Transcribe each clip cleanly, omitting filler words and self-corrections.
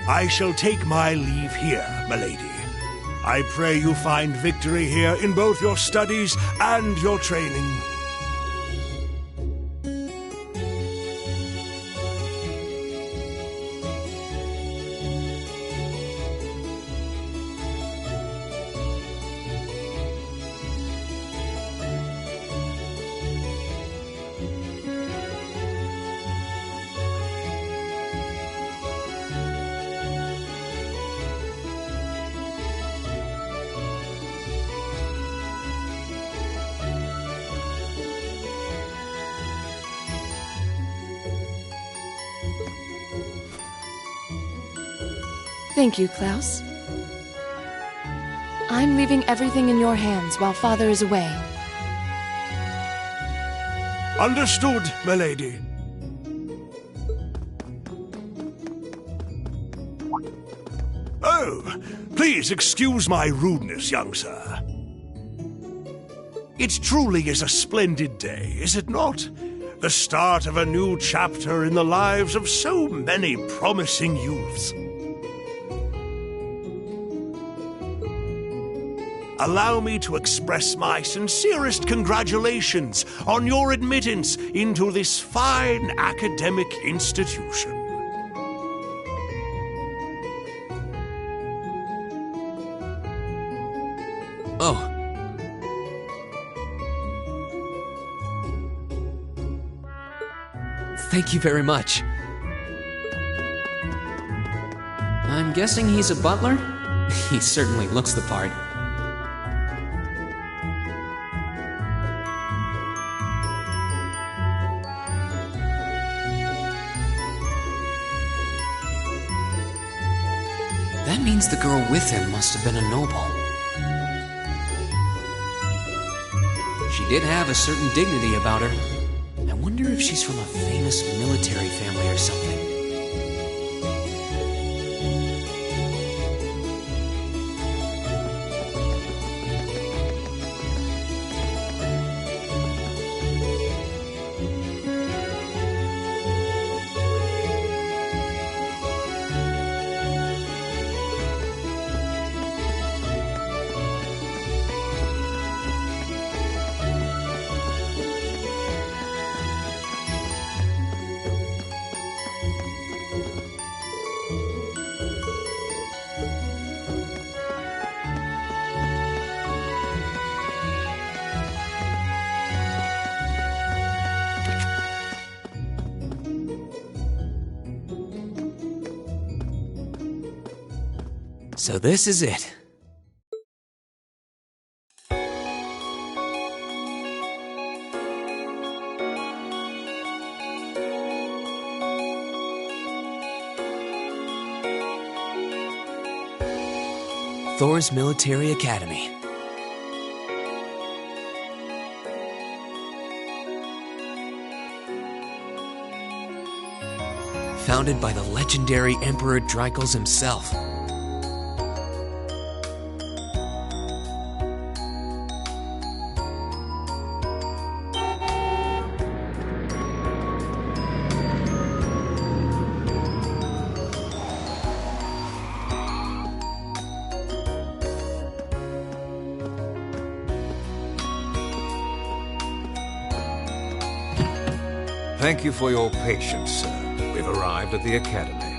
I shall take my leave here, milady. I pray you find victory here in both your studies and your training. Thank you, Klaus. I'm leaving everything in your hands while Father is away. Understood, milady. Oh, please excuse my rudeness, young sir. It truly is a splendid day, is it not? The start of a new chapter in the lives of so many promising youths. Allow me to express my sincerest congratulations on your admittance into this fine academic institution. Oh. Thank you very much. I'm guessing he's a butler? He certainly looks the part. That means the girl with him must have been a noble. She did have a certain dignity about her. I wonder if she's from a famous military family or something. So this is it. Thor's Military Academy. Founded by the legendary Emperor Dreikels himself. Thank you for your patience, sir. We've arrived at the Academy.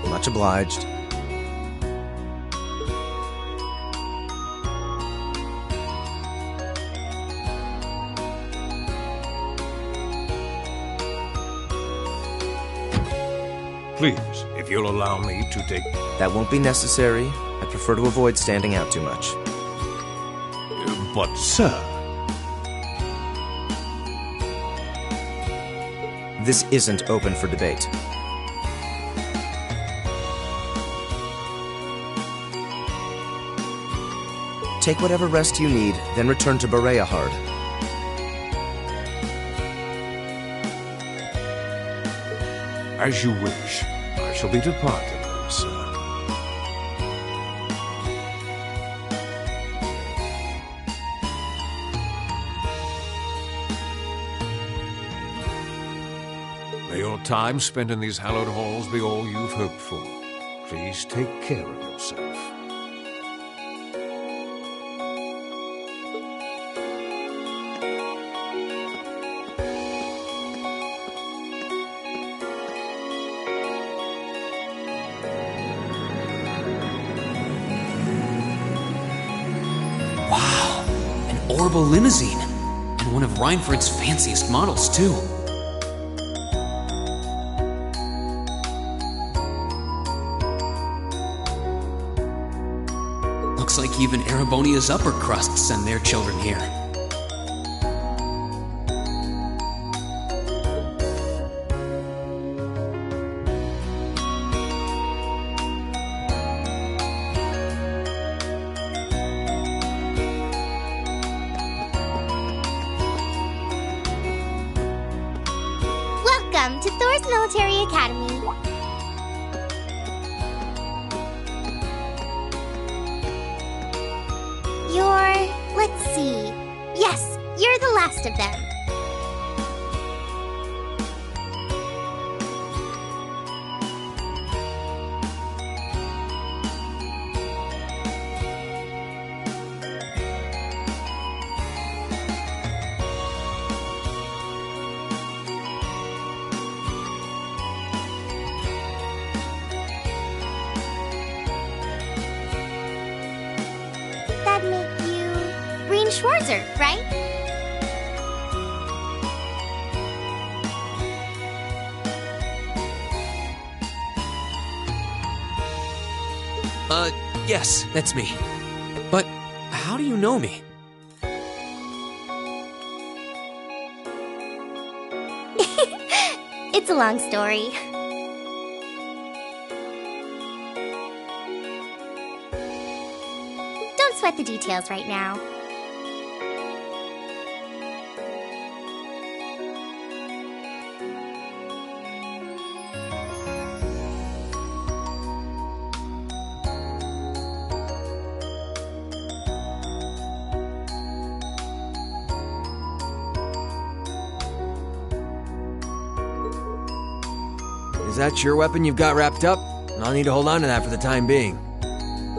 Much obliged. Please, if you'll allow me to take... That won't be necessary. I prefer to avoid standing out too much. But, sir... This isn't open for debate. Take whatever rest you need, then return to Bereahard. As you wish. I shall be departing, sir. May your time spent in these hallowed halls be all you've hoped for. Please take care of yourself. Wow, an orbital limousine. And one of Reinford's fanciest models, too. Looks like even Erebonia's upper crust send their children here. Welcome to Thor's Military Academy. Let's see. Yes, you're the last of them. That'd make you Green Schwarzer, right? Yes, that's me. But how do you know me? It's a long story. Don't sweat the details right now. Is that your weapon you've got wrapped up? I'll need to hold on to that for the time being.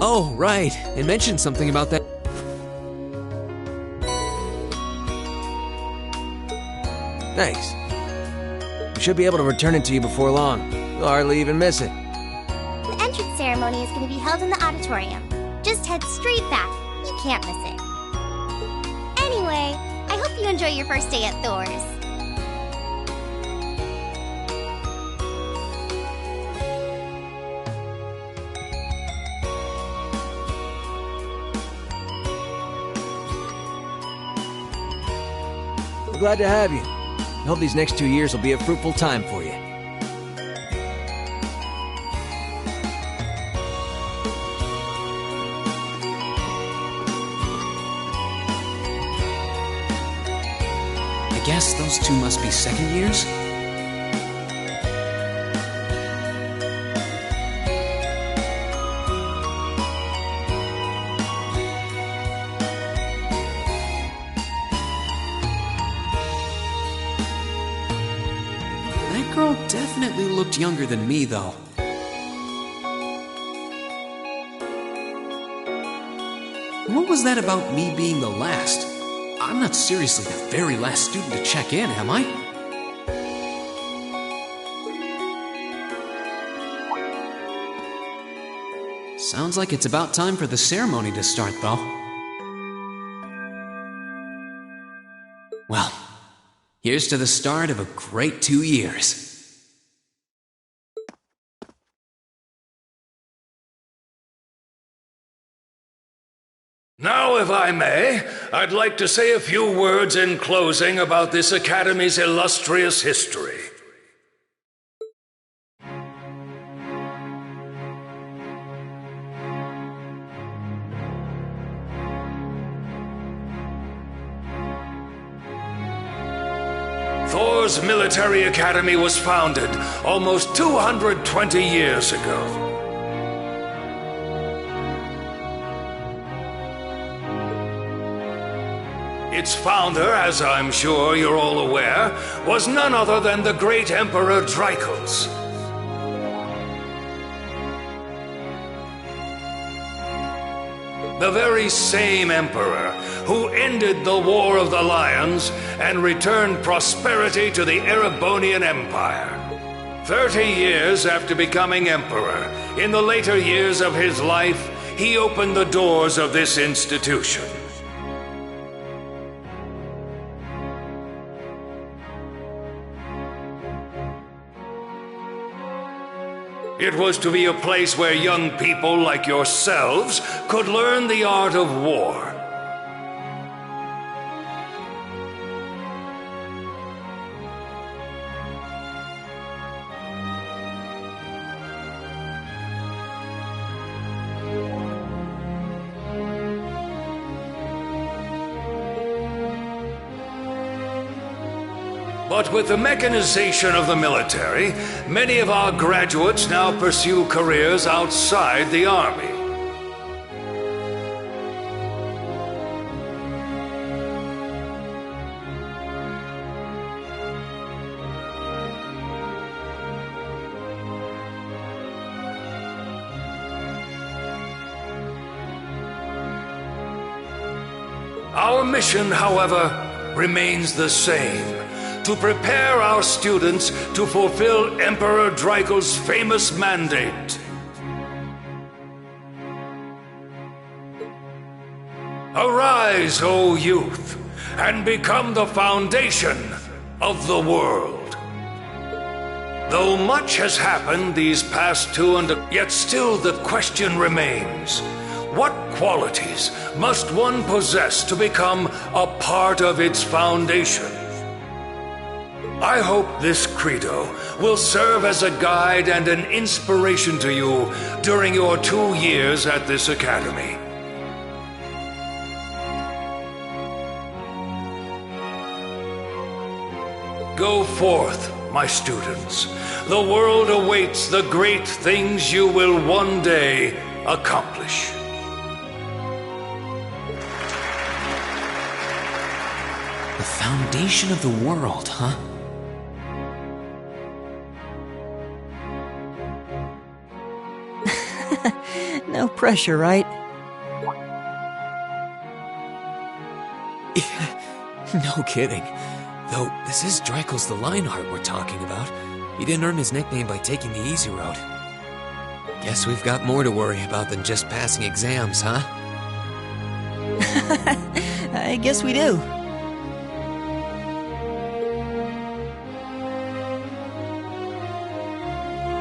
Oh, right. It mentioned something about that. Thanks. We should be able to return it to you before long. You'll hardly even miss it. The entrance ceremony is going to be held in the auditorium. Just head straight back. You can't miss it. Anyway, I hope you enjoy your first day at Thor's. We're glad to have you. I hope these next 2 years will be a fruitful time for you. I guess those two must be second years? That girl definitely looked younger than me, though. What was that about me being the last? I'm not seriously the very last student to check in, am I? Sounds like it's about time for the ceremony to start, though. Well, here's to the start of a great 2 years. Now, if I may, I'd like to say a few words in closing about this Academy's illustrious history. Thor's Military Academy was founded almost 220 years ago. Its founder, as I'm sure you're all aware, was none other than the great Emperor Drykos. The very same emperor who ended the War of the Lions and returned prosperity to the Erebonian Empire. 30 years after becoming emperor, in the later years of his life, he opened the doors of this institution. It was to be a place where young people like yourselves could learn the art of war. But with the mechanization of the military, many of our graduates now pursue careers outside the Army. Our mission, however, remains the same. To prepare our students to fulfill Emperor Dreigel's famous mandate. Arise, O youth, and become the foundation of the world. Though much has happened these past yet still the question remains. What qualities must one possess to become a part of its foundation? I hope this credo will serve as a guide and an inspiration to you during your 2 years at this academy. Go forth, my students. The world awaits the great things you will one day accomplish. The foundation of the world, huh? No pressure, right? No kidding. Though, this is Dreigel's the Lionheart we're talking about. He didn't earn his nickname by taking the easy road. Guess we've got more to worry about than just passing exams, huh? I guess we do.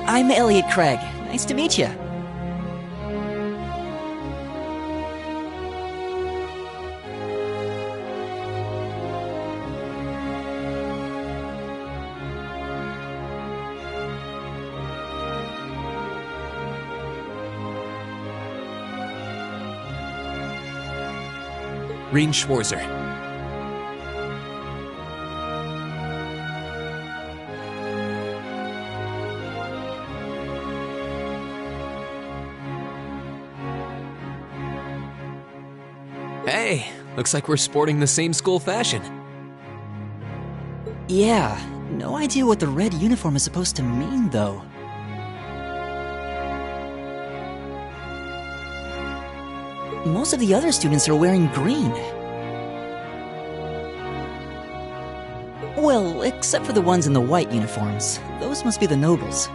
I'm Elliot Craig. Nice to meet you. Reen Schwarzer. Hey, looks like we're sporting the same school fashion. Yeah, no idea what the red uniform is supposed to mean, though. Most of the other students are wearing green. Well, except for the ones in the white uniforms. Those must be the nobles.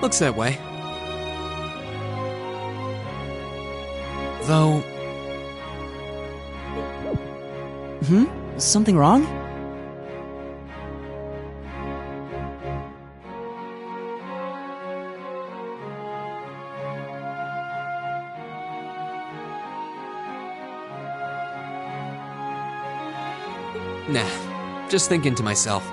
Looks that way. Though... Something wrong? Nah, just thinking to myself.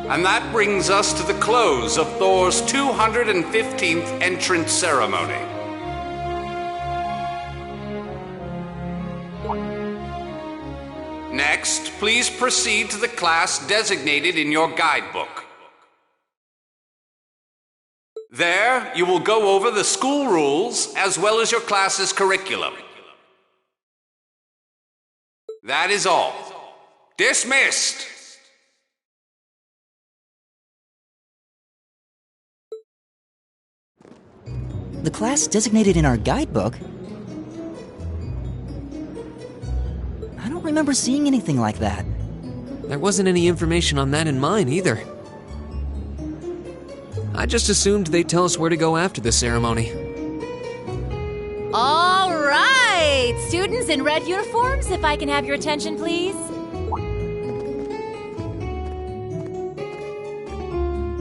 And that brings us to the close of Thor's 215th entrance ceremony. Next, please proceed to the class designated in your guidebook. There, you will go over the school rules as well as your class's curriculum. That is all. Dismissed! The class designated in our guidebook? I don't remember seeing anything like that. There wasn't any information on that in mine either. I just assumed they'd tell us where to go after the ceremony. All right! Students in red uniforms, if I can have your attention, please.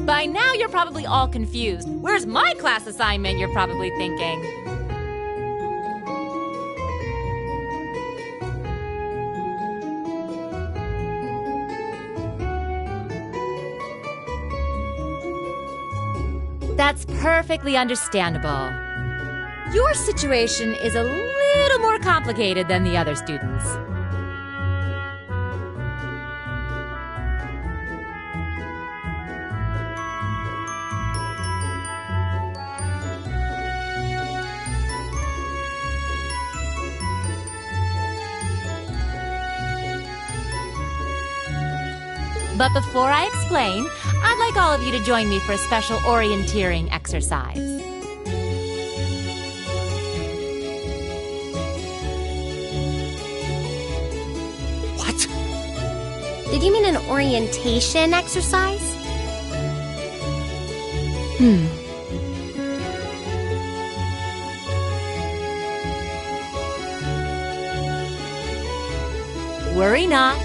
By now, you're probably all confused. Where's my class assignment, you're probably thinking. That's perfectly understandable. Your situation is a little more complicated than the other students. But before I explain, I'd like all of you to join me for a special orienteering exercise. What? Did you mean an orientation exercise? Worry not.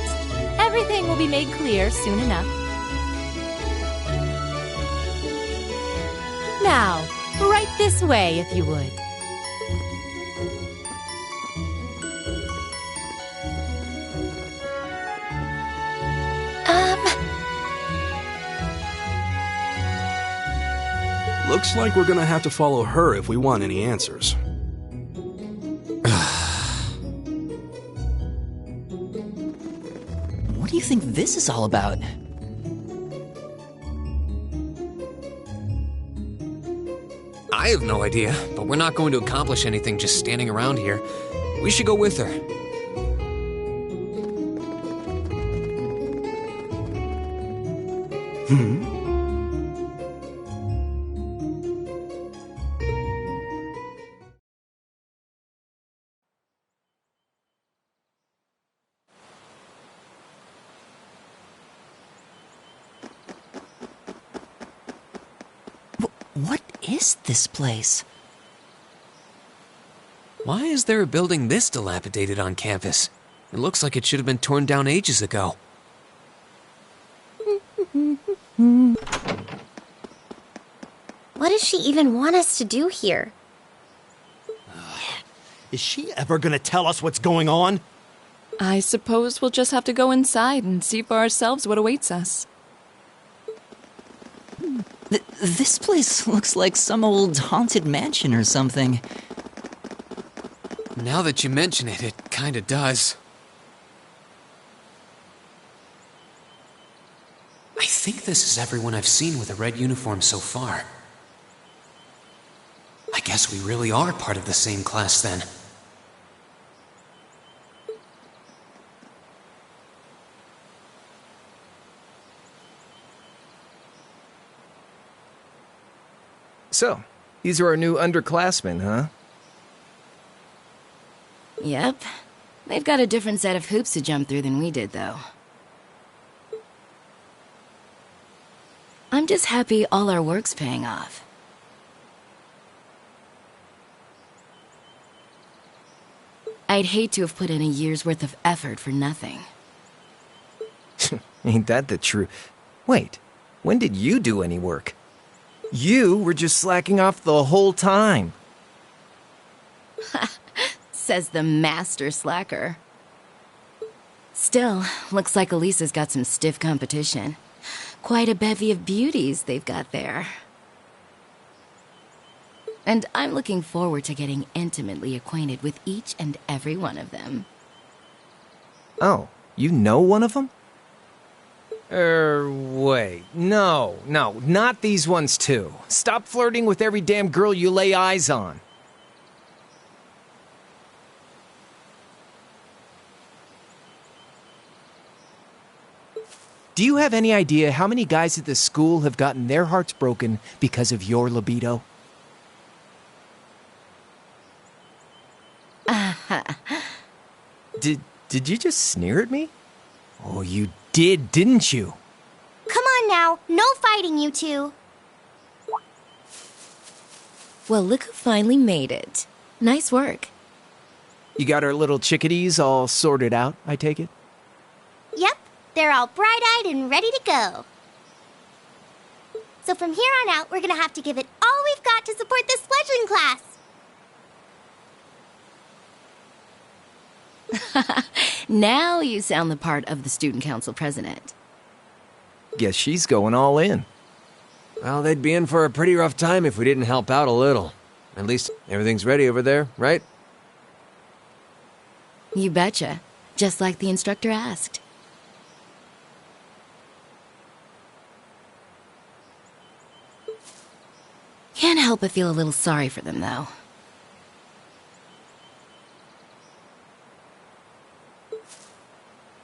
Everything will be made clear soon enough. Now, right this way, if you would. Looks like we're gonna have to follow her if we want any answers. What do you think this is all about? I have no idea, but we're not going to accomplish anything just standing around here. We should go with her. What is this place? Why is there a building this dilapidated on campus? It looks like it should have been torn down ages ago. What does she even want us to do here? Is she ever gonna tell us what's going on? I suppose we'll just have to go inside and see for ourselves what awaits us. This place looks like some old haunted mansion or something. Now that you mention it, it kinda does. I think this is everyone I've seen with a red uniform so far. I guess we really are part of the same class then. So, these are our new underclassmen, huh? Yep. They've got a different set of hoops to jump through than we did, though. I'm just happy all our work's paying off. I'd hate to have put in a year's worth of effort for nothing. Ain't that the truth? Wait, when did you do any work? You were just slacking off the whole time. Says the master slacker. Still, looks like Elisa's got some stiff competition. Quite a bevy of beauties they've got there. And I'm looking forward to getting intimately acquainted with each and every one of them. Oh, You know one of them? Wait. No, not these ones too. Stop flirting with every damn girl you lay eyes on. Do you have any idea how many guys at this school have gotten their hearts broken because of your libido? Did you just sneer at me? Oh, you did, didn't you? Come on now, no fighting, you two. Well, look who finally made it. Nice work. You got our little chickadees all sorted out, I take it? Yep, they're all bright-eyed and ready to go. So from here on out, we're gonna have to give it all we've got to support this fledgling class. Now you sound the part of the student council president. Guess she's going all in. Well, they'd be in for a pretty rough time if we didn't help out a little. At least everything's ready over there, right? You betcha. Just like the instructor asked. Can't help but feel a little sorry for them, though.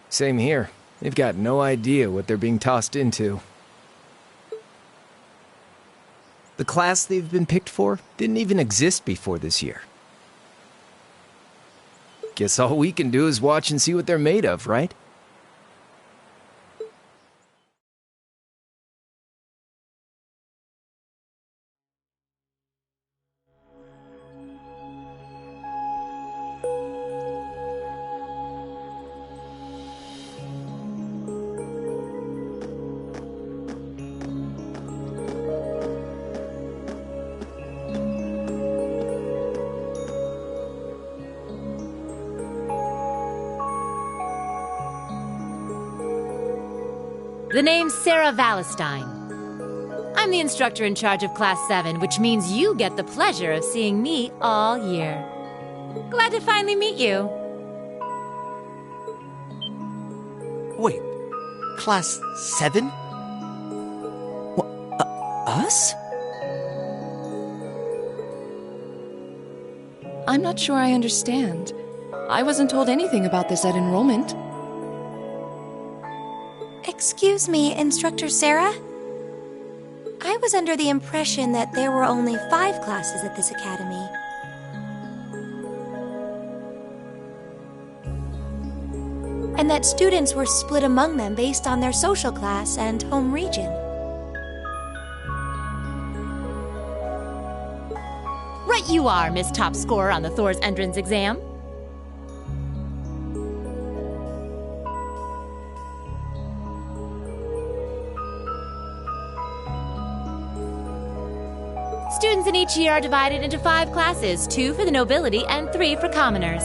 Same here. They've got no idea what they're being tossed into. The class they've been picked for didn't even exist before this year. Guess all we can do is watch and see what they're made of, right? The name's Sarah Valentine. I'm the instructor in charge of Class 7, which means you get the pleasure of seeing me all year. Glad to finally meet you. Wait, Class 7? Us? I'm not sure I understand. I wasn't told anything about this at enrollment. Excuse me, Instructor Sarah? I was under the impression that there were only 5 classes at this academy. And that students were split among them based on their social class and home region. Right you are, Miss Top Scorer on the Thor's entrance exam. Students in each year are divided into 5 classes, 2 for the nobility and 3 for commoners.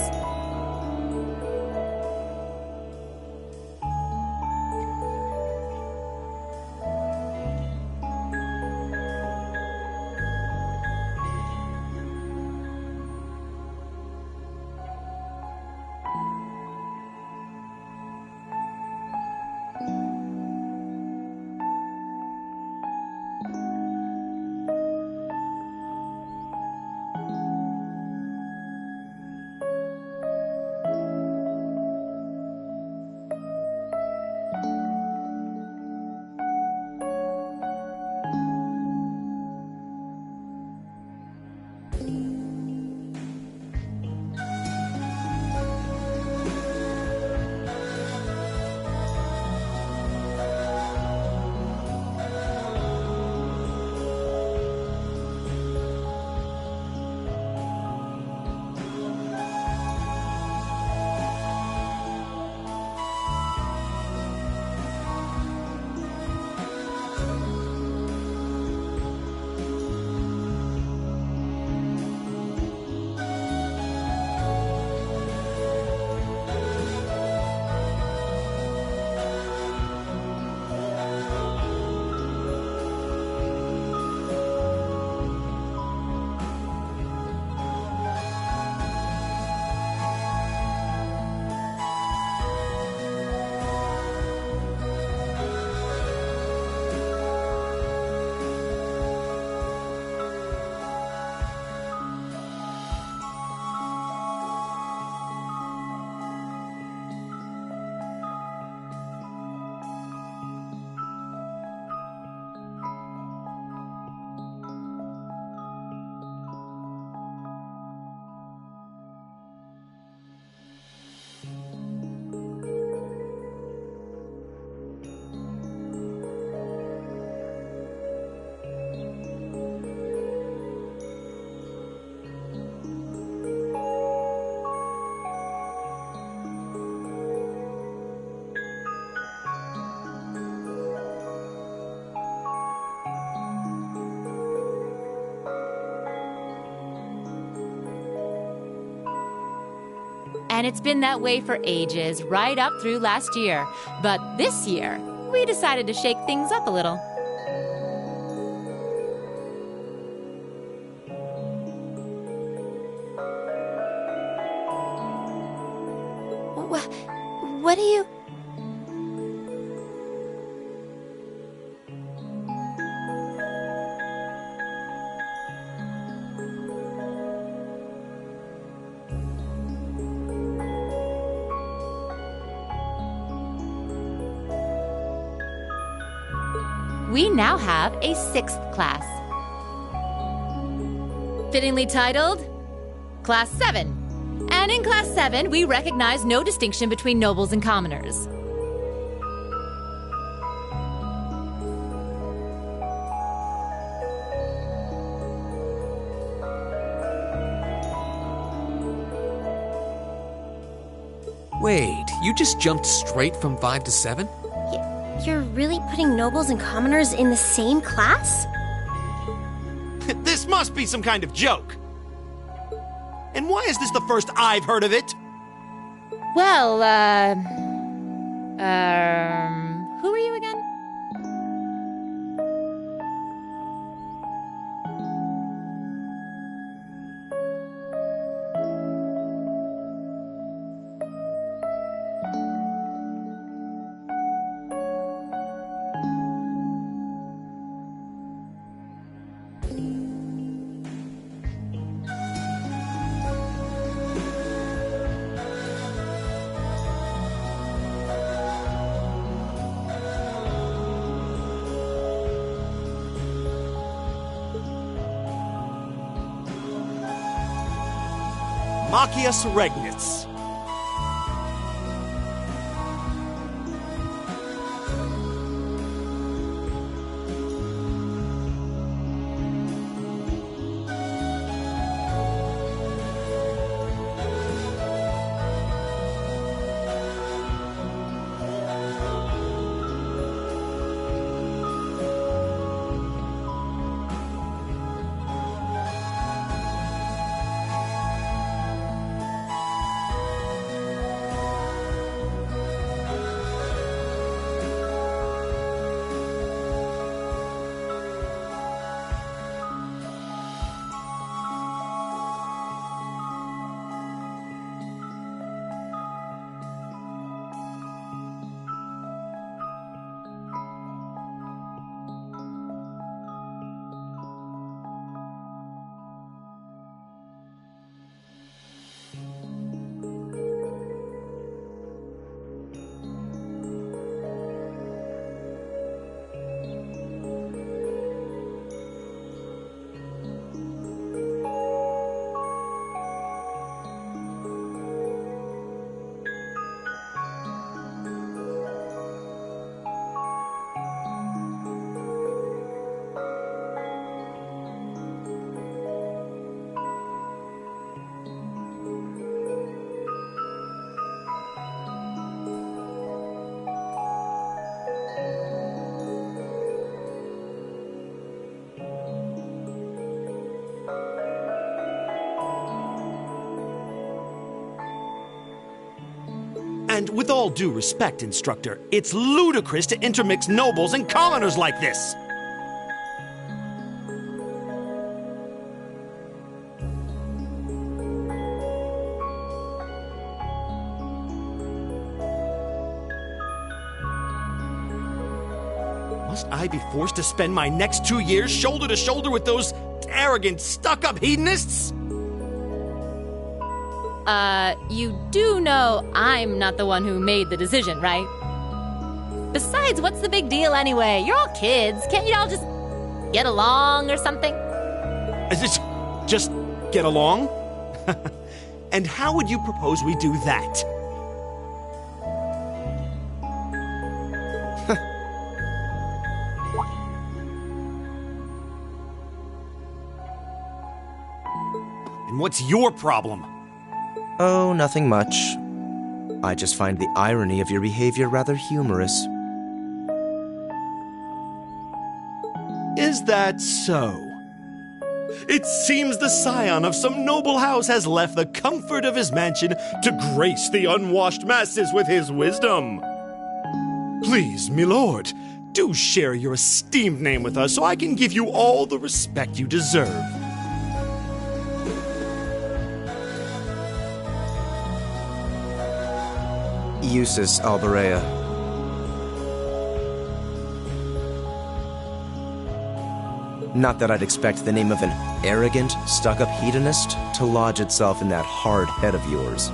And it's been that way for ages, right up through last year. But this year, we decided to shake things up a little. What do you... We now have a 6th class. Fittingly titled, Class 7. And in Class 7, we recognize no distinction between nobles and commoners. Wait, you just jumped straight from 5 to 7? You're really putting nobles and commoners in the same class? This must be some kind of joke. And why is this the first I've heard of it? Well, who are you again? Machias Regnitz. And with all due respect, Instructor, it's ludicrous to intermix nobles and commoners like this. Must I be forced to spend my next 2 years shoulder to shoulder with those arrogant, stuck-up hedonists? You do know I'm not the one who made the decision, right? Besides, what's the big deal anyway? You're all kids. Can't you all just get along or something? Just get along? And how would you propose we do that? And what's your problem? Oh, nothing much. I just find the irony of your behavior rather humorous. Is that so? It seems the scion of some noble house has left the comfort of his mansion to grace the unwashed masses with his wisdom. Please, milord, do share your esteemed name with us so I can give you all the respect you deserve. Eustace Alberea. Not that I'd expect the name of an arrogant, stuck-up hedonist to lodge itself in that hard head of yours.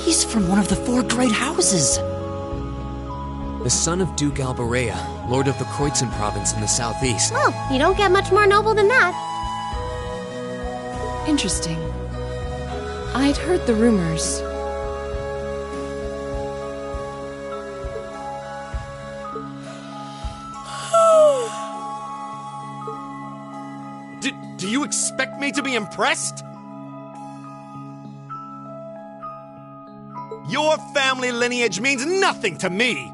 He's from one of the 4 great houses. The son of Duke Alberea, Lord of the Kreutzen province in the southeast. Well, you don't get much more noble than that. Interesting. I'd heard the rumors. Do you expect me to be impressed? Your family lineage means nothing to me!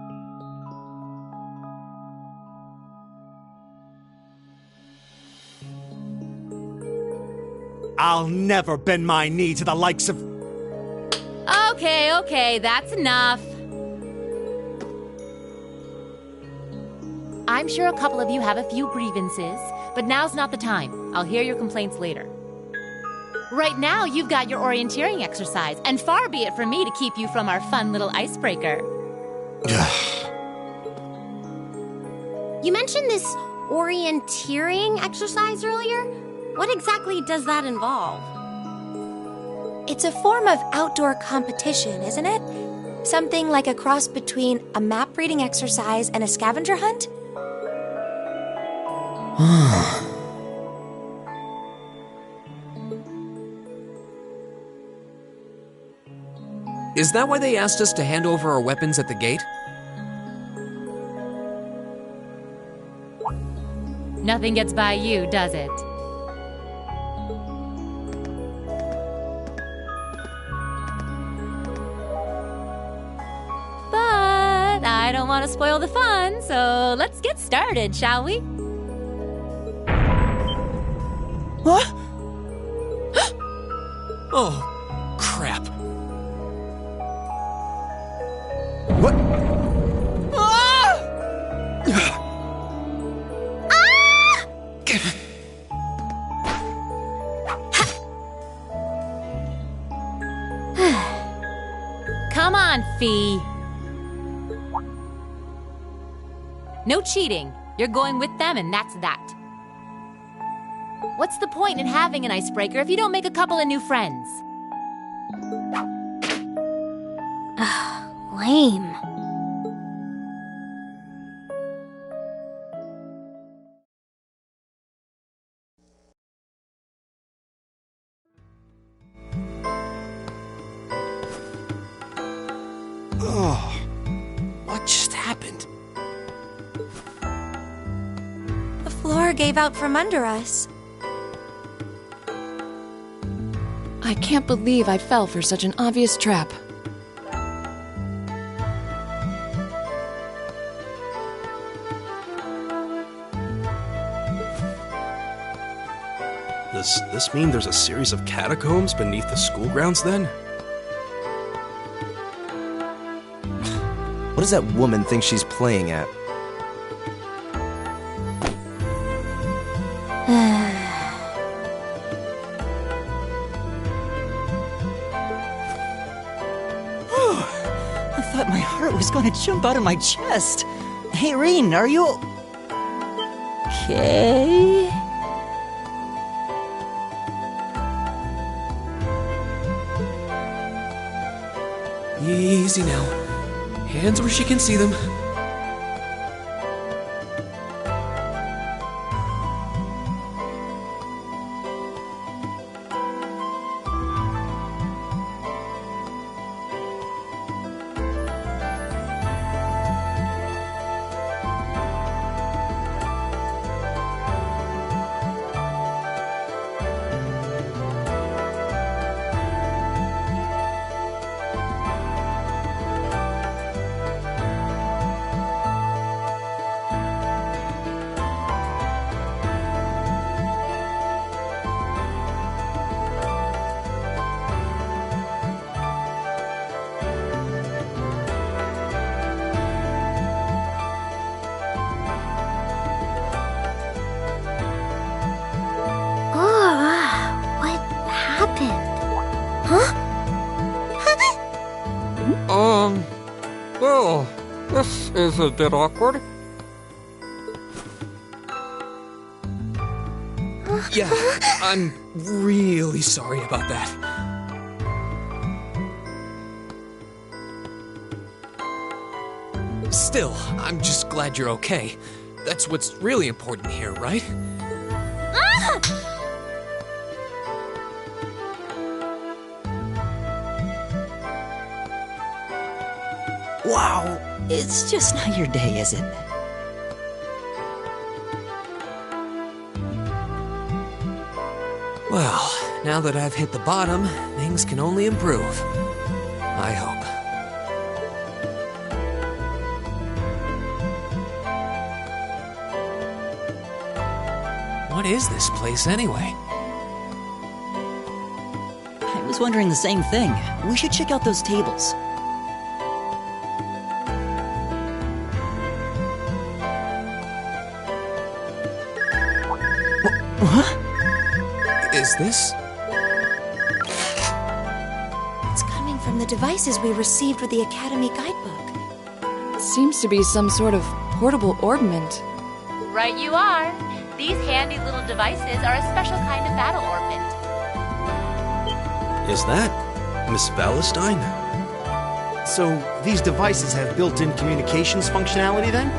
I'll never bend my knee to the likes of... Okay, that's enough. I'm sure a couple of you have a few grievances, but now's not the time. I'll hear your complaints later. Right now, you've got your orienteering exercise, and far be it from me to keep you from our fun little icebreaker. You mentioned this orienteering exercise earlier. What exactly does that involve? It's a form of outdoor competition, isn't it? Something like a cross between a map-reading exercise and a scavenger hunt? Is that why they asked us to hand over our weapons at the gate? Nothing gets by you, does it? But I don't want to spoil the fun, so let's get started, shall we? What? Oh, crap. What? Come on, Fee. No cheating. You're going with them, and that's that. What's the point in having an icebreaker if you don't make a couple of new friends? Lame. Oh, what just happened? The floor gave out from under us. I can't believe I fell for such an obvious trap. Does this mean there's a series of catacombs beneath the school grounds then? What does that woman think she's playing at? I thought my heart was going to jump out of my chest. Hey, Reen, are you... okay? Easy now. Hands where she can see them. Is it a bit awkward? Yeah, I'm really sorry about that. Still, I'm just glad you're okay. That's what's really important here, right? Wow, it's just not your day, is it? Well, now that I've hit the bottom, things can only improve. I hope. What is this place anyway? I was wondering the same thing. We should check out those tables. Is this? It's coming from the devices we received with the Academy guidebook. Seems to be some sort of portable orbment. Right you are. These handy little devices are a special kind of battle orbment. Is that Miss Valentine? So, these devices have built-in communications functionality then?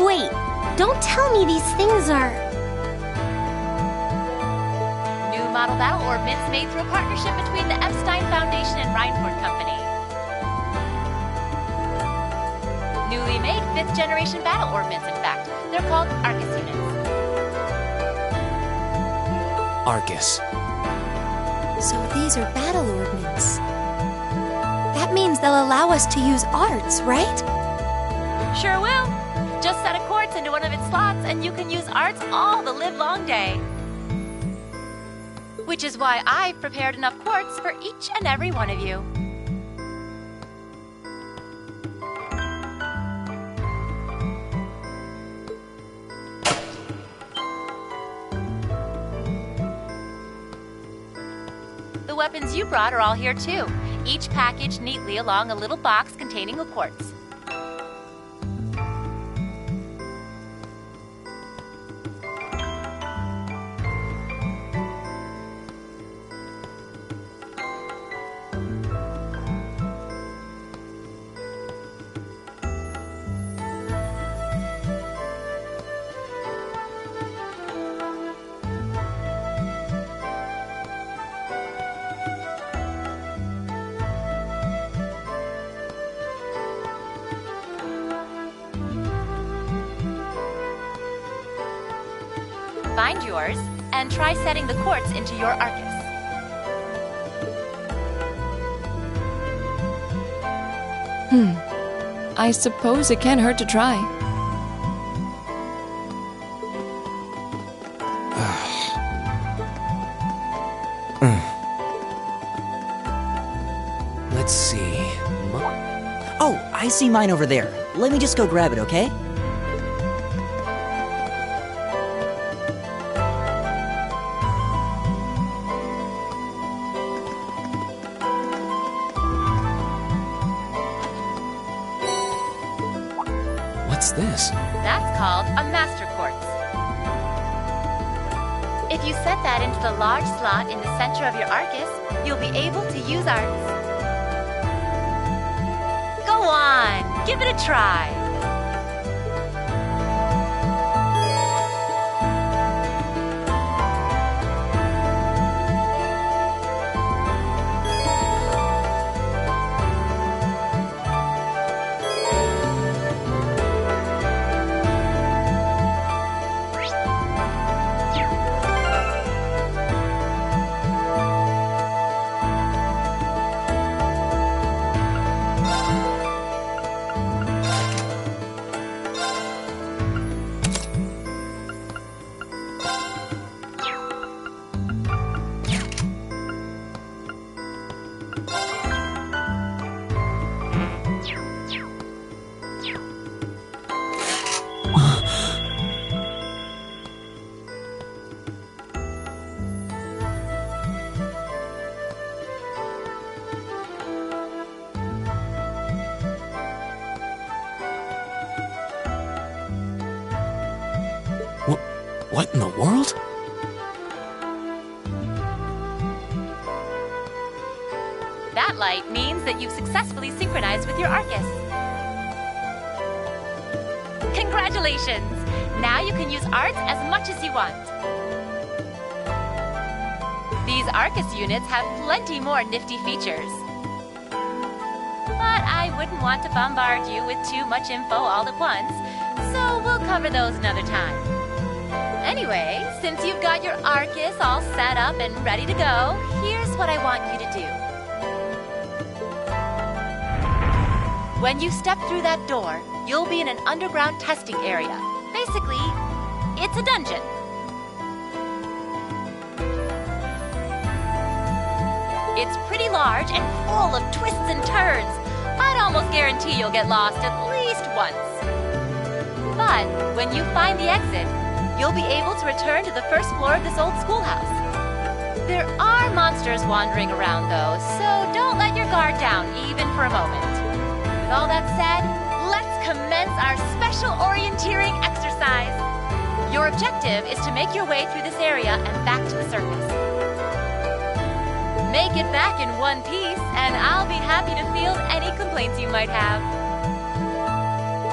Wait, don't tell me these things are... New model battle orbments made through a partnership between the Epstein Foundation and Reinford Company. Newly made 5th generation battle orbments, in fact. They're called Arcus units. Arcus. So these are battle orbments. That means they'll allow us to use arts, right? Sure will. Just set a quartz into one of its slots and you can use arts all the livelong day. Which is why I've prepared enough quartz for each and every one of you. The weapons you brought are all here too, each packaged neatly along a little box containing a quartz. Find yours, and try setting the quartz into your Arcus. I suppose it can't hurt to try. Let's see. Oh, I see mine over there. Let me just go grab it, okay? What's this? That's called a master quartz. If you set that into the large slot in the center of your Arcus, you'll be able to use arts. Go on, give it a try. What in the world? That light means that you've successfully synchronized with your Arcus. Congratulations! Now you can use arts as much as you want. These Arcus units have plenty more nifty features. But I wouldn't want to bombard you with too much info all at once, so we'll cover those another time. Anyway, since you've got your Arcus all set up and ready to go, here's what I want you to do. When you step through that door, you'll be in an underground testing area. Basically, it's a dungeon. It's pretty large and full of twists and turns. I'd almost guarantee you'll get lost at least once. But when you find the exit, you'll be able to return to the first floor of this old schoolhouse. There are monsters wandering around, though, so don't let your guard down, even for a moment. With all that said, let's commence our special orienteering exercise. Your objective is to make your way through this area and back to the surface. Make it back in one piece, and I'll be happy to field any complaints you might have.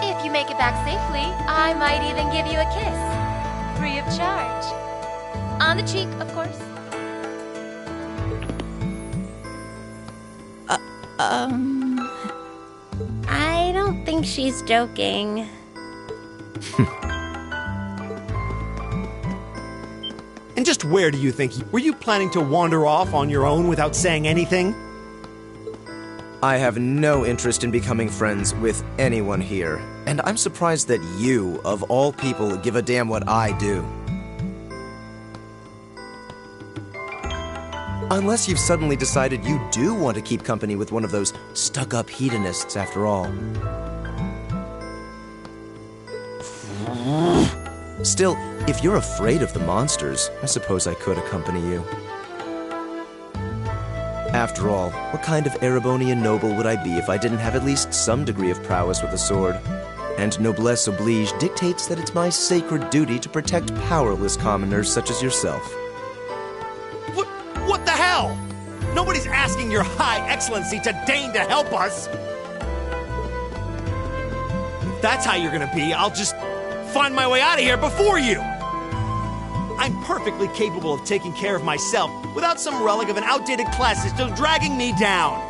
If you make it back safely, I might even give you a kiss. Free of charge. On the cheek, of course. I don't think she's joking. And just where do you think? Were you planning to wander off on your own without saying anything? I have no interest in becoming friends with anyone here, and I'm surprised that you, of all people, give a damn what I do. Unless you've suddenly decided you do want to keep company with one of those stuck-up hedonists after all. Still, if you're afraid of the monsters, I suppose I could accompany you. After all, what kind of Erebonian noble would I be if I didn't have at least some degree of prowess with a sword? And noblesse oblige dictates that it's my sacred duty to protect powerless commoners such as yourself. What the hell? Nobody's asking your High Excellency to deign to help us! If that's how you're gonna be, I'll just find my way out of here before you! I'm perfectly capable of taking care of myself without some relic of an outdated class still dragging me down.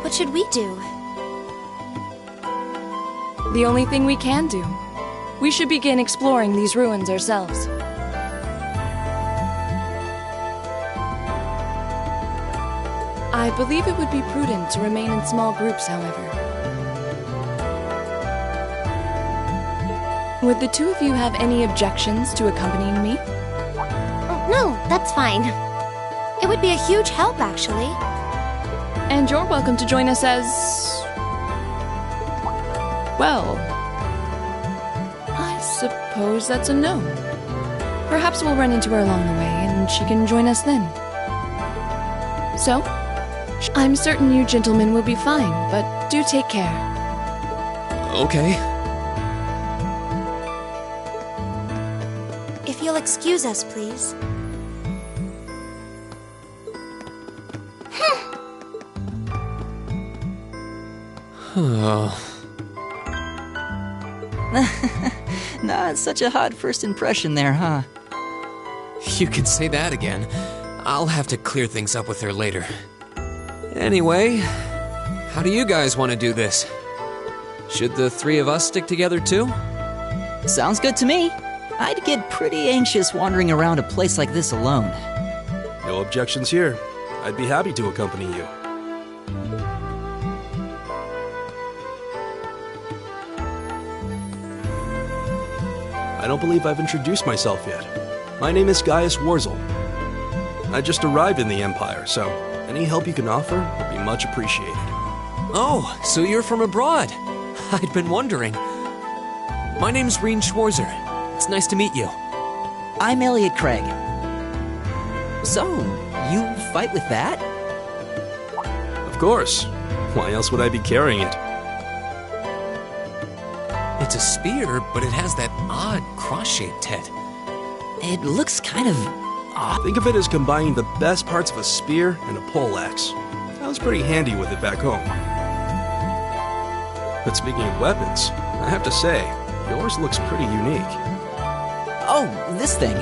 What should we do? The only thing we can do. We should begin exploring these ruins ourselves. I believe it would be prudent to remain in small groups, however. Would the two of you have any objections to accompanying me? No, that's fine. It would be a huge help, actually. And you're welcome to join us as... well... I suppose that's a no. Perhaps we'll run into her along the way, and she can join us then. So, I'm certain you gentlemen will be fine, but do take care. Okay. If you'll excuse us, please. Not such a hot first impression there, huh? You can say that again. I'll have to clear things up with her later. Anyway, how do you guys want to do this? Should the three of us stick together too? Sounds good to me. I'd get pretty anxious wandering around a place like this alone. No objections here. I'd be happy to accompany you. I don't believe I've introduced myself yet. My name is Gaius Warzel. I just arrived in the Empire, so any help you can offer would be much appreciated. Oh, so you're from abroad. I'd been wondering. My name's Reen Schwarzer. It's nice to meet you. I'm Elliot Craig. So, you fight with that? Of course. Why else would I be carrying it? It's a spear, but it has that odd cross-shaped head. It looks kind of odd. Think of it as combining the best parts of a spear and a poleaxe. I was pretty handy with it back home. But speaking of weapons, I have to say, yours looks pretty unique. Oh, this thing.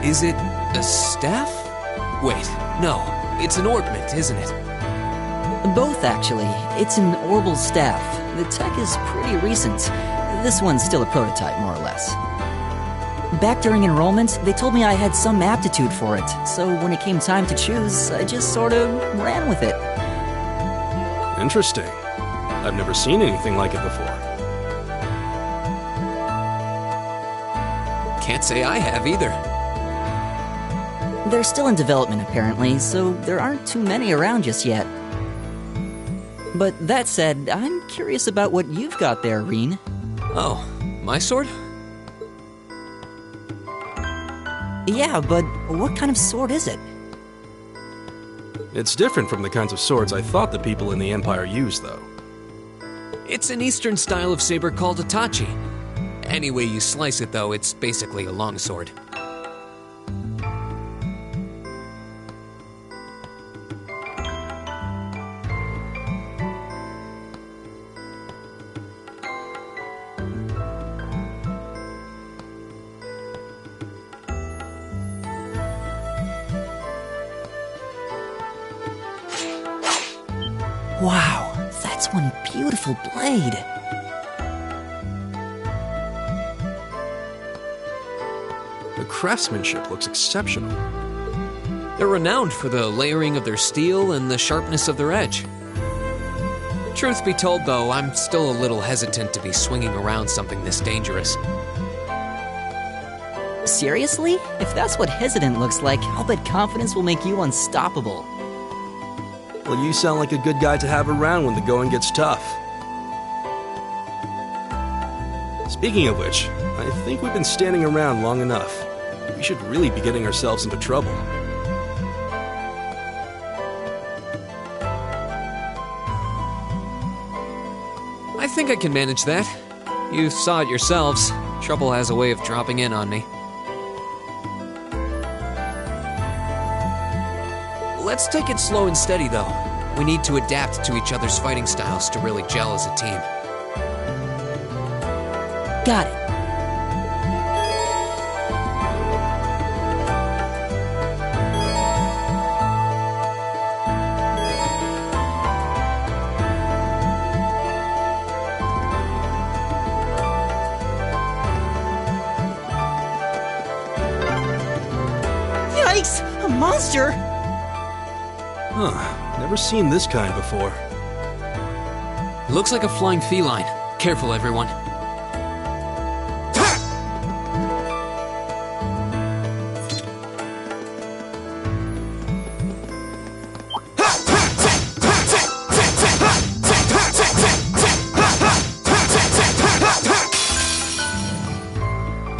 Is it a staff? Wait, no. It's an ornament, isn't it? Both, actually. It's an orbital staff. The tech is pretty recent. This one's still a prototype, more or less. Back during enrollment, they told me I had some aptitude for it, so when it came time to choose, I just sort of ran with it. Interesting. I've never seen anything like it before. Can't say I have either. They're still in development, apparently, so there aren't too many around just yet. But that said, I'm curious about what you've got there, Reen. Oh, my sword? Yeah, but what kind of sword is it? It's different from the kinds of swords I thought the people in the Empire used, though. It's an Eastern style of saber called a tachi. Any way you slice it, though, it's basically a longsword. Wow, that's one beautiful blade. The craftsmanship looks exceptional. They're renowned for the layering of their steel and the sharpness of their edge. Truth be told, though, I'm still a little hesitant to be swinging around something this dangerous. Seriously? If that's what hesitant looks like, I'll bet confidence will make you unstoppable. Well, you sound like a good guy to have around when the going gets tough. Speaking of which, I think we've been standing around long enough. We should really be getting ourselves into trouble. I think I can manage that. You saw it yourselves. Trouble has a way of dropping in on me. Let's take it slow and steady, though. We need to adapt to each other's fighting styles to really gel as a team. Got it. Yikes! A monster! Huh, never seen this kind before. Looks like a flying feline. Careful, everyone.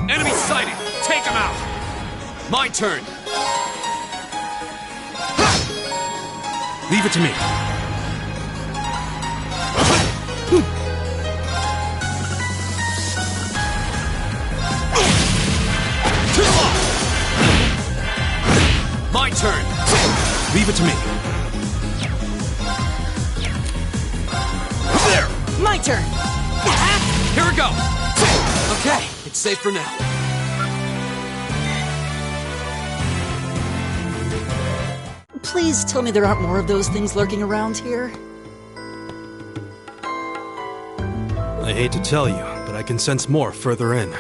Enemy sighted! Take him out! My turn! Leave it to me. My turn! Leave it to me. There! My turn! Here we go! Okay, it's safe for now. Please tell me there aren't more of those things lurking around here. I hate to tell you, but I can sense more further in.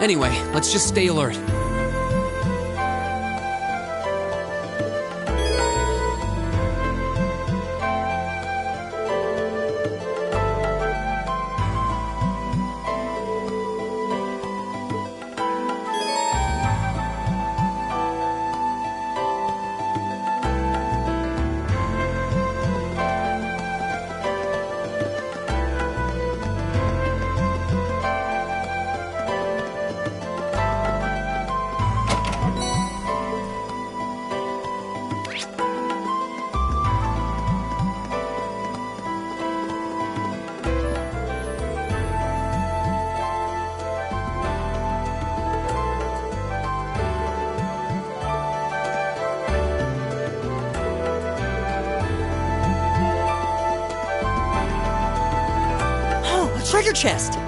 Anyway, let's just stay alert. treasure chest!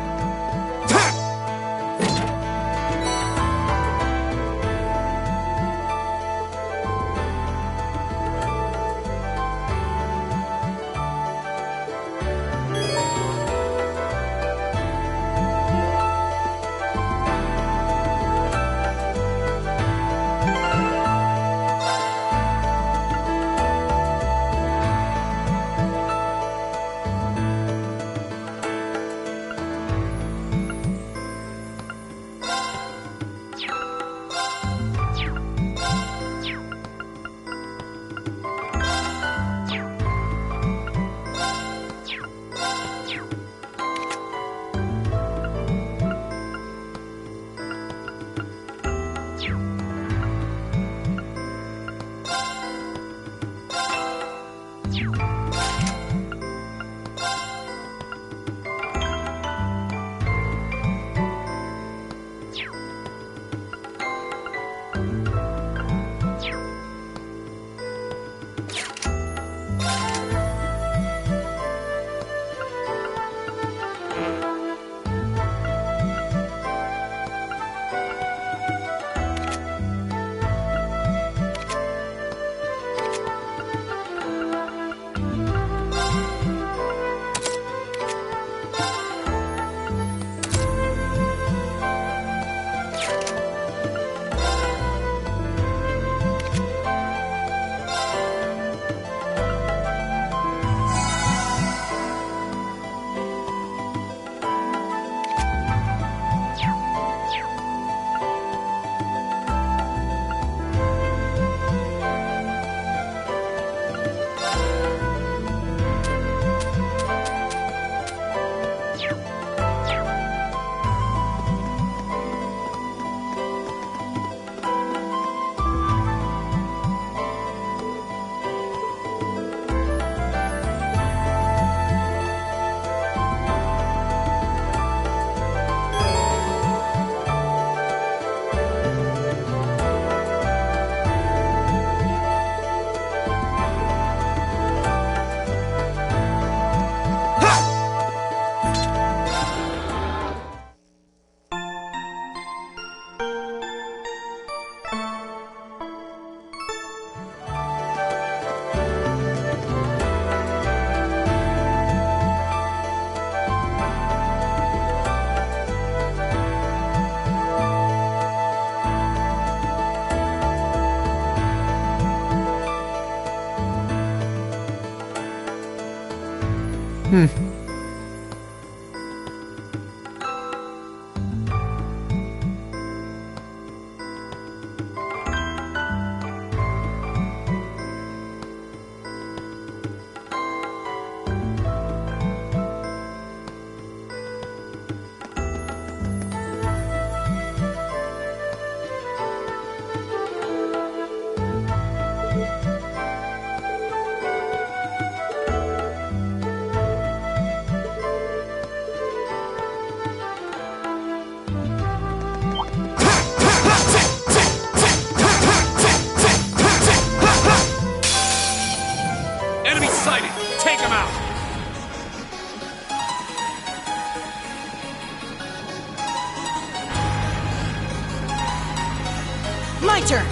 My turn.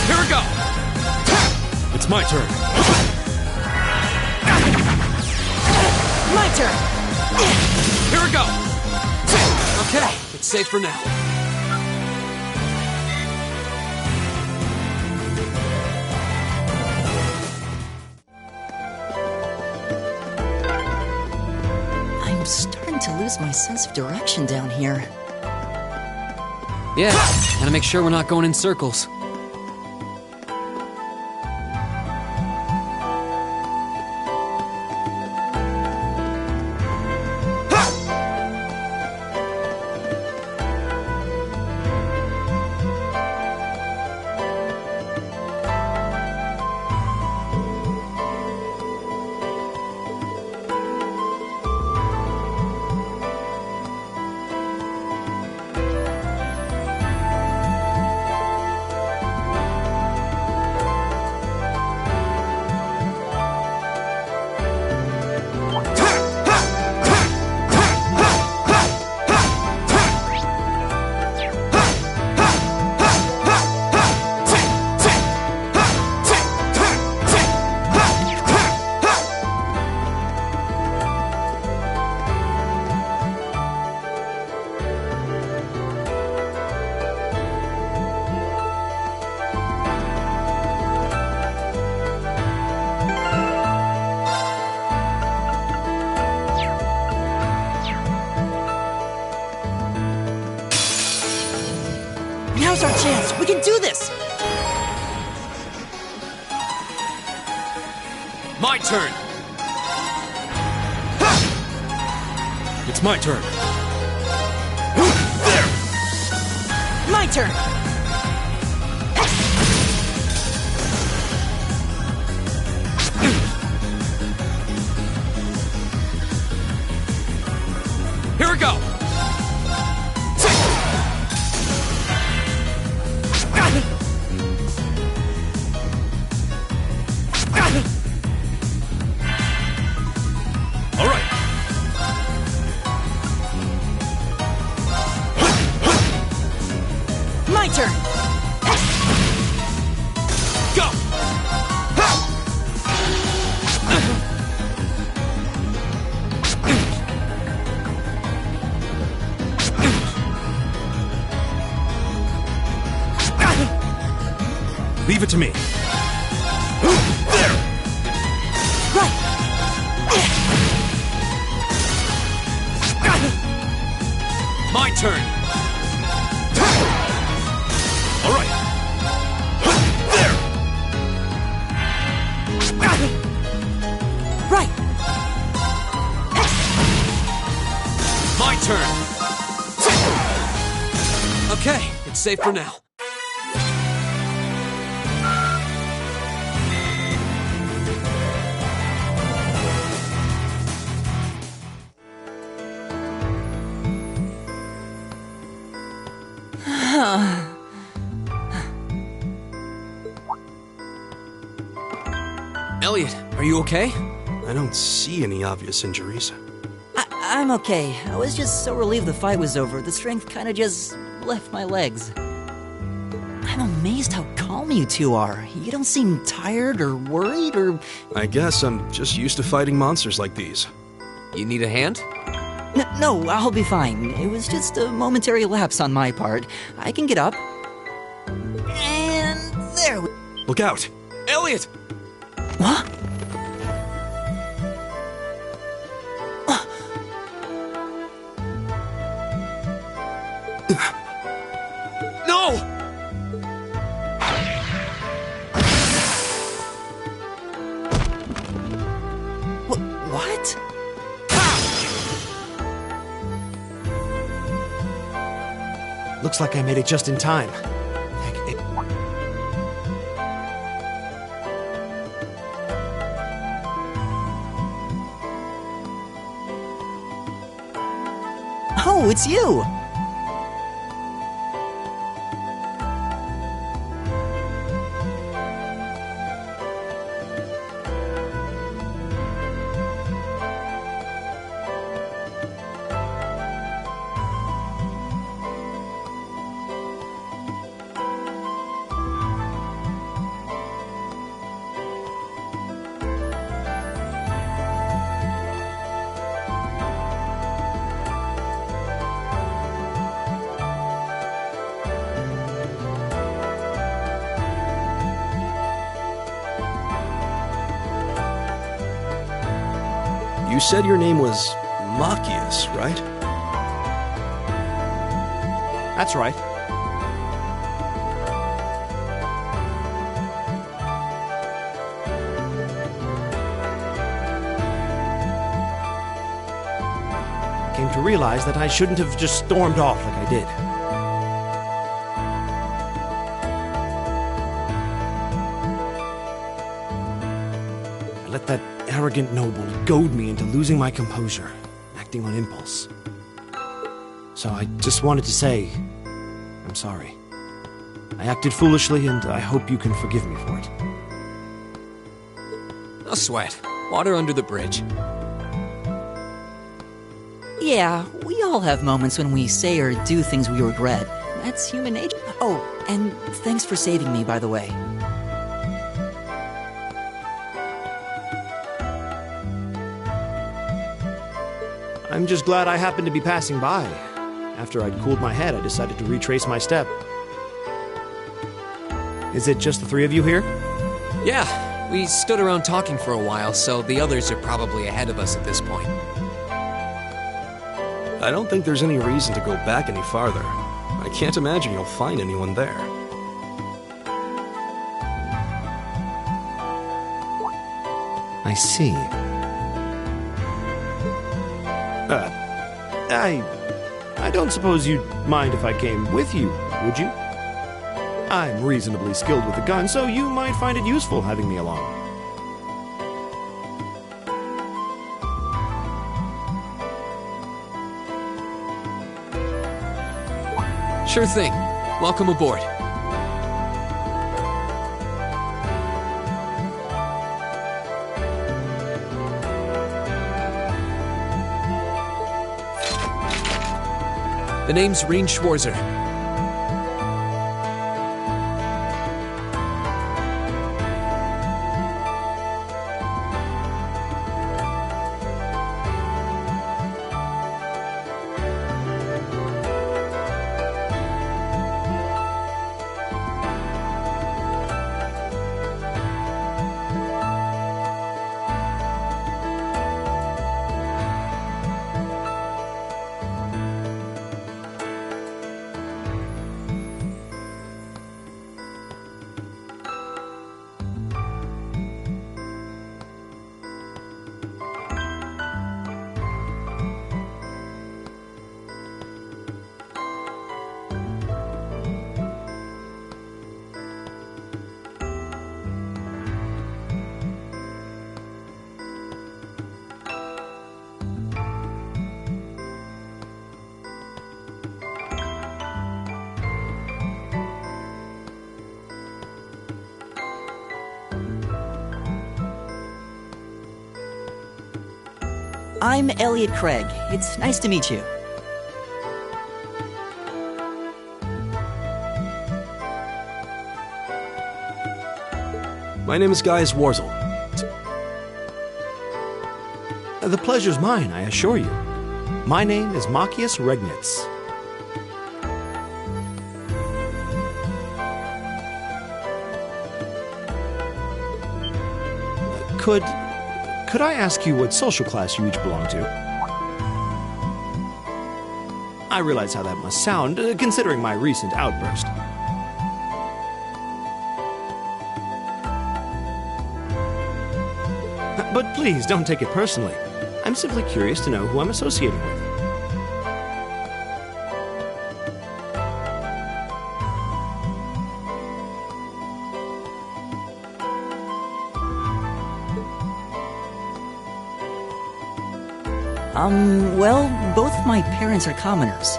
Here we go. It's my turn. My turn. Here we go. Okay, it's safe for now. I'm starting to lose my sense of direction down here. Yeah, gotta make sure we're not going in circles. Now's our chance. We can do this. My turn. It's my turn. My turn. Here we go. All right. My turn. Go. Leave it to me. There! Right! My turn. All right. There! Right! My turn. Okay, it's safe for now. Elliot, are you okay? I don't see any obvious injuries. I'm okay. I was just so relieved the fight was over. The strength kind of just left my legs. I'm amazed how calm you two are. You don't seem tired or worried or... I guess I'm just used to fighting monsters like these. You need a hand? No, I'll be fine. It was just a momentary lapse on my part. I can get up. And there we... Look out! Elliot! What? No! What? Looks like I made it just in time. Oh, it's you! You said your name was Machias, right? That's right. Came to realize that I shouldn't have just stormed off like I did. I let that arrogant noble goad me into losing my composure, acting on impulse. So I just wanted to say, I'm sorry. I acted foolishly, and I hope you can forgive me for it. No sweat. Water under the bridge. Yeah, we all have moments when we say or do things we regret. That's human nature. Oh, and thanks for saving me, by the way. I'm just glad I happened to be passing by. After I'd cooled my head, I decided to retrace my step. Is it just the three of you here? Yeah, we stood around talking for a while, so the others are probably ahead of us at this point. I don't think there's any reason to go back any farther. I I can't imagine you'll find anyone there. I see. I don't suppose you'd mind if I came with you, would you? I'm reasonably skilled with the gun, so you might find it useful having me along. Sure thing. Welcome aboard. The name's Reen Schwarzer. I'm Elliot Craig. It's nice to meet you. My name is Gaius Warzel. The pleasure's mine, I assure you. My name is Machias Regnitz. Could I ask you what social class you each belong to? I realize how that must sound, considering my recent outburst. But please, don't take it personally. I'm simply curious to know who I'm associating with. Well, both my parents are commoners.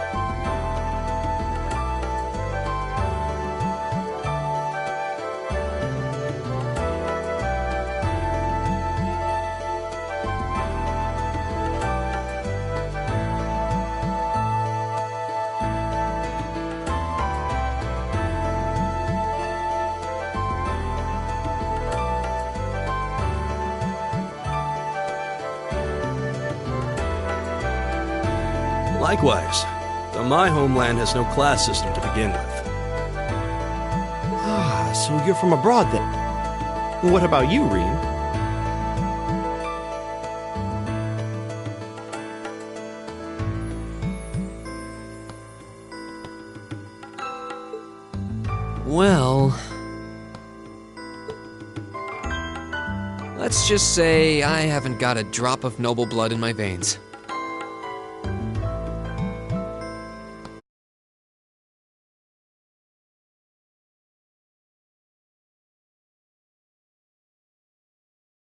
Likewise, though my homeland has no class system to begin with. Ah, so you're from abroad then. What about you, Reen? Well, let's just say I haven't got a drop of noble blood in my veins.